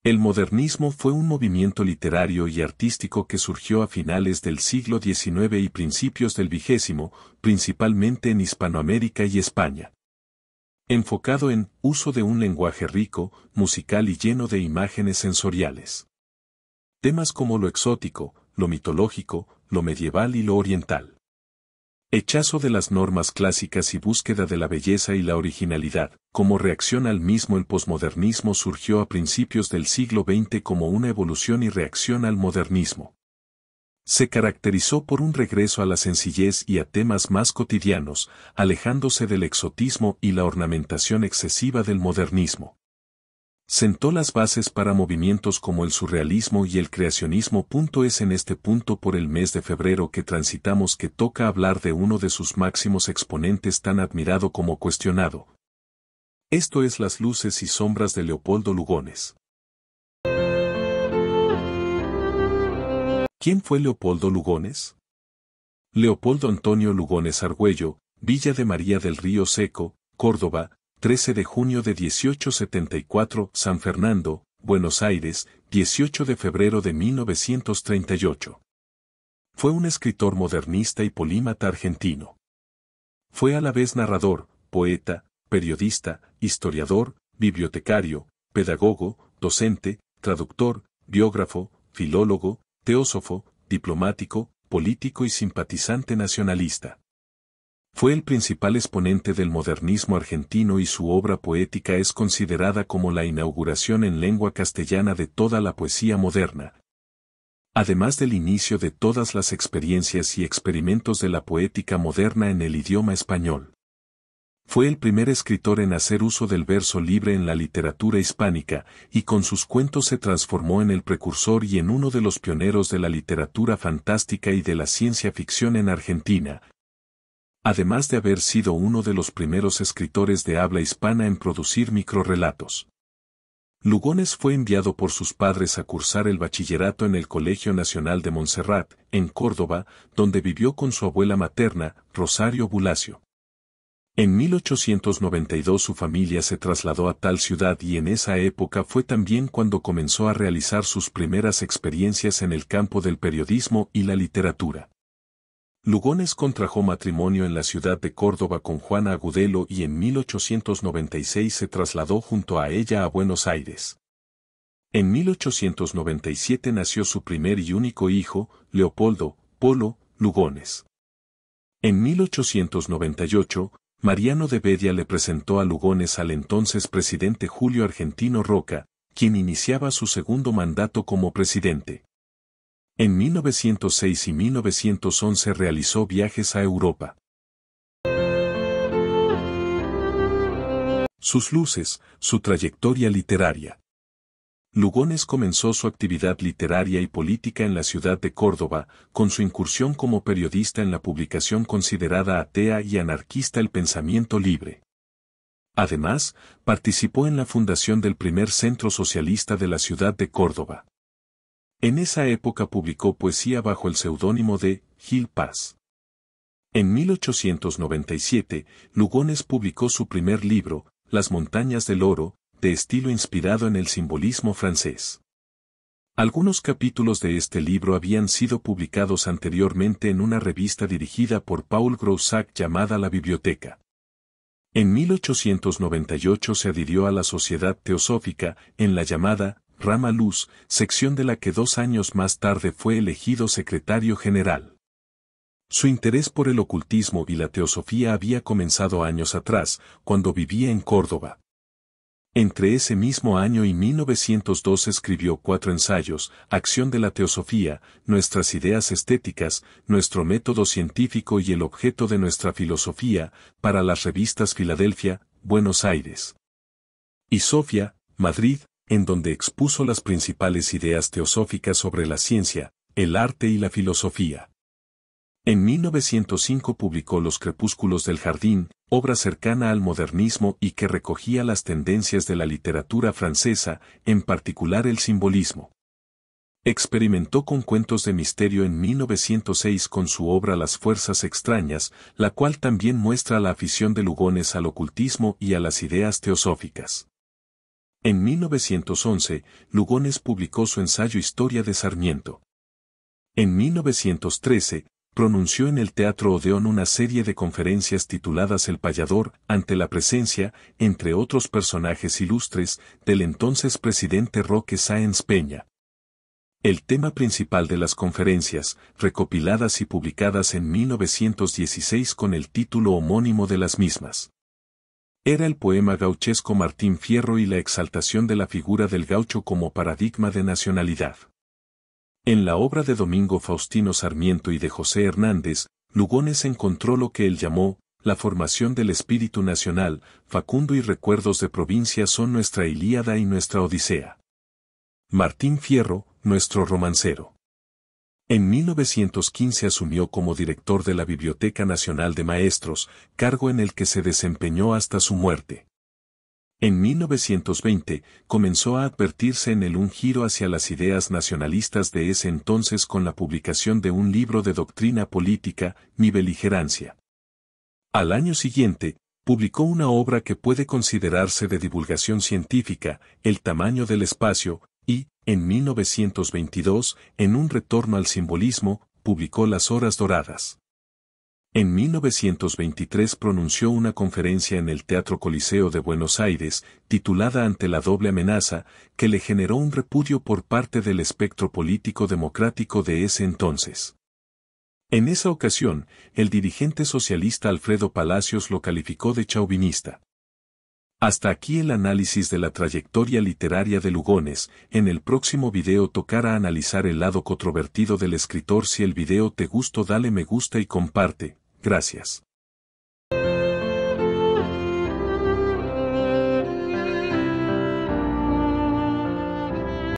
El modernismo fue un movimiento literario y artístico que surgió a finales del siglo XIX y principios del XX, principalmente en Hispanoamérica y España. Enfocado en uso de un lenguaje rico, musical y lleno de imágenes sensoriales. Temas como lo exótico, lo mitológico, lo medieval y lo oriental. Rechazo de las normas clásicas y búsqueda de la belleza y la originalidad. Como reacción al mismo, el posmodernismo surgió a principios del siglo XX como una evolución y reacción al modernismo. Se caracterizó por un regreso a la sencillez y a temas más cotidianos, alejándose del exotismo y la ornamentación excesiva del modernismo. Sentó las bases para movimientos como el surrealismo y el creacionismo. Es en este punto por el mes de febrero que transitamos que toca hablar de uno de sus máximos exponentes tan admirado como cuestionado. Esto es Las luces y sombras de Leopoldo Lugones. ¿Quién fue Leopoldo Lugones? Leopoldo Antonio Lugones Argüello, Villa de María del Río Seco, Córdoba, 13 de junio de 1874, San Fernando, Buenos Aires, 18 de febrero de 1938. Fue un escritor modernista y polímata argentino. Fue a la vez narrador, poeta, periodista, historiador, bibliotecario, pedagogo, docente, traductor, biógrafo, filólogo, teósofo, diplomático, político y simpatizante nacionalista. Fue el principal exponente del modernismo argentino y su obra poética es considerada como la inauguración en lengua castellana de toda la poesía moderna. Además del inicio de todas las experiencias y experimentos de la poética moderna en el idioma español. Fue el primer escritor en hacer uso del verso libre en la literatura hispánica, y con sus cuentos se transformó en el precursor y en uno de los pioneros de la literatura fantástica y de la ciencia ficción en Argentina. Además de haber sido uno de los primeros escritores de habla hispana en producir microrrelatos. Lugones fue enviado por sus padres a cursar el bachillerato en el Colegio Nacional de Montserrat, en Córdoba, donde vivió con su abuela materna, Rosario Bulacio. En 1892 su familia se trasladó a tal ciudad y en esa época fue también cuando comenzó a realizar sus primeras experiencias en el campo del periodismo y la literatura. Lugones contrajo matrimonio en la ciudad de Córdoba con Juana Agudelo y en 1896 se trasladó junto a ella a Buenos Aires. En 1897 nació su primer y único hijo, Leopoldo Polo Lugones. En 1898, Mariano de Bedia le presentó a Lugones al entonces presidente Julio Argentino Roca, quien iniciaba su segundo mandato como presidente. En 1906 y 1911 realizó viajes a Europa. Sus luces, su trayectoria literaria. Lugones comenzó su actividad literaria y política en la ciudad de Córdoba, con su incursión como periodista en la publicación considerada atea y anarquista El Pensamiento Libre. Además, participó en la fundación del primer centro socialista de la ciudad de Córdoba. En esa época publicó poesía bajo el seudónimo de Gil Paz. En 1897, Lugones publicó su primer libro, Las montañas del oro, de estilo inspirado en el simbolismo francés. Algunos capítulos de este libro habían sido publicados anteriormente en una revista dirigida por Paul Groussac llamada La Biblioteca. En 1898 se adhirió a la Sociedad Teosófica, en la llamada Rama Luz, sección de la que 2 años más tarde fue elegido secretario general. Su interés por el ocultismo y la teosofía había comenzado años atrás, cuando vivía en Córdoba. Entre ese mismo año y 1902 escribió 4 ensayos, Acción de la Teosofía, Nuestras ideas estéticas, Nuestro método científico y el objeto de nuestra filosofía, para las revistas Filadelfia, Buenos Aires y Sofía, Madrid, en donde expuso las principales ideas teosóficas sobre la ciencia, el arte y la filosofía. En 1905 publicó Los crepúsculos del jardín, obra cercana al modernismo y que recogía las tendencias de la literatura francesa, en particular el simbolismo. Experimentó con cuentos de misterio en 1906 con su obra Las fuerzas extrañas, la cual también muestra la afición de Lugones al ocultismo y a las ideas teosóficas. En 1911, Lugones publicó su ensayo Historia de Sarmiento. En 1913, pronunció en el Teatro Odeón una serie de conferencias tituladas El Payador, ante la presencia, entre otros personajes ilustres, del entonces presidente Roque Sáenz Peña. El tema principal de las conferencias, recopiladas y publicadas en 1916 con el título homónimo de las mismas, era el poema gauchesco Martín Fierro y la exaltación de la figura del gaucho como paradigma de nacionalidad. En la obra de Domingo Faustino Sarmiento y de José Hernández, Lugones encontró lo que él llamó, la formación del espíritu nacional. Facundo y Recuerdos de Provincia son nuestra Ilíada y nuestra Odisea. Martín Fierro, nuestro romancero. En 1915 asumió como director de la Biblioteca Nacional de Maestros, cargo en el que se desempeñó hasta su muerte. En 1920, comenzó a advertirse en él un giro hacia las ideas nacionalistas de ese entonces con la publicación de un libro de doctrina política, Mi beligerancia. Al año siguiente, publicó una obra que puede considerarse de divulgación científica, El tamaño del espacio, y, en 1922, en un retorno al simbolismo, publicó Las horas doradas. En 1923 pronunció una conferencia en el Teatro Coliseo de Buenos Aires, titulada Ante la doble amenaza, que le generó un repudio por parte del espectro político democrático de ese entonces. En esa ocasión, el dirigente socialista Alfredo Palacios lo calificó de chauvinista. Hasta aquí el análisis de la trayectoria literaria de Lugones. En el próximo video tocará analizar el lado controvertido del escritor. Si el video te gustó, dale me gusta y comparte. Gracias.